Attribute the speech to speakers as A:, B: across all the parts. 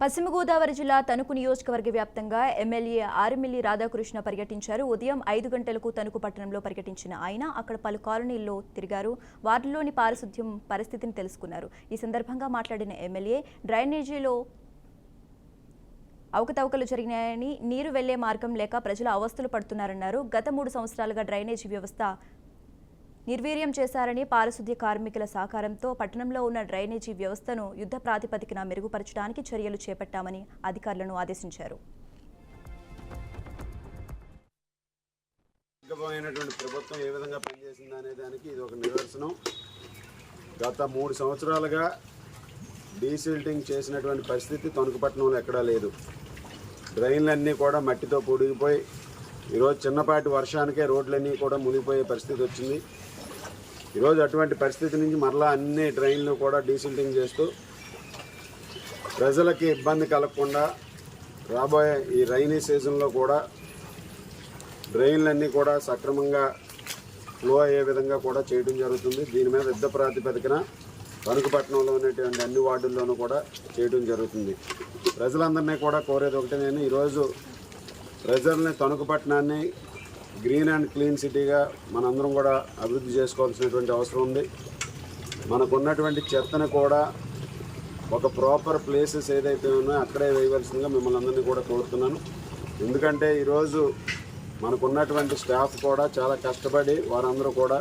A: పశ్చిమ గోదావరి జిల్లా తణుకు నియోజకవర్గ వ్యాప్తంగా ఎమ్మెల్యే ఆర్మిల్లి రాధాకృష్ణ పర్యటించారు. ఉదయం 5 గంటలకు తణుకు పట్టణంలో పర్యటించిన ఆయన అక్కడ పలు కాలనీల్లో తిరిగారు. వార్డులోని పారిశుద్ధ్యం పరిస్థితిని తెలుసుకున్నారు. ఈ సందర్భంగా మాట్లాడిన ఎమ్మెల్యే డ్రైనేజీలో అవకతవకలు జరిగినాయని, నీరు వెళ్లే మార్గం లేక ప్రజలు అవస్థలు పడుతున్నారన్నారు. గత 3 సంవత్సరాలుగా డ్రైనేజీ వ్యవస్థ నిర్వీర్యం చేశారని, పారిశుద్ధ్య కార్మికుల సహకారంతో పట్టణంలో ఉన్న డ్రైనేజీ వ్యవస్థను యుద్ధ ప్రాతిపదికన మెరుగుపరచడానికి చర్యలు చేపట్టామని అధికారులను ఆదేశించారు.
B: ప్రభుత్వం ఏ విధంగా పనిచేసిందనే దానికి ఇది ఒక నిదర్శనం. గత 3 సంవత్సరాలుగా డీసిల్టింగ్ చేసినటువంటి పరిస్థితి తణుకు పట్టణంలో ఎక్కడా లేదు. డ్రైన్లన్నీ కూడా మట్టితో పొడిగిపోయి ఈరోజు చిన్నపాటి వర్షానికే రోడ్లన్నీ కూడా మునిగిపోయే పరిస్థితి వచ్చింది. ఈరోజు అటువంటి పరిస్థితి నుంచి మరలా అన్ని డ్రైన్లు కూడా డీసిల్టింగ్ చేస్తూ ప్రజలకి ఇబ్బంది కలగకుండా రాబోయే ఈ రైనీ సీజన్లో కూడా డ్రైన్లన్నీ కూడా సక్రమంగా ఫ్లో అయ్యే విధంగా కూడా చేయడం జరుగుతుంది. దీని మీద యుద్ధ ప్రాతిపదికన తణుకు పట్టణంలో ఉన్నటువంటి అన్ని వార్డుల్లోనూ కూడా చేయడం జరుగుతుంది. ప్రజలందరినీ కూడా కోరేది ఒకటే, నేను ఈరోజు ప్రజల్ని తణుకు పట్టణాన్ని గ్రీన్ అండ్ క్లీన్ సిటీగా మనందరం కూడా అభివృద్ధి చేసుకోవాల్సినటువంటి అవసరం ఉంది. మనకున్నటువంటి చెత్తను కూడా ఒక ప్రాపర్ ప్లేసెస్ ఏదైతే ఉన్నాయో అక్కడే వేయవలసిందిగా మిమ్మల్ని అందరినీ కూడా కోరుతున్నాను. ఎందుకంటే ఈరోజు మనకున్నటువంటి స్టాఫ్ కూడా చాలా కష్టపడి వారందరూ కూడా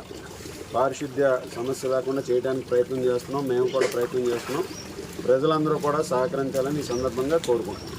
B: పారిశుద్ధ్య సమస్య లేకుండా చేయడానికి ప్రయత్నం చేస్తున్నాం. మేము కూడా ప్రయత్నం చేస్తున్నాం. ప్రజలందరూ కూడా సహకరించాలని ఈ సందర్భంగా కోరుకుంటున్నాం.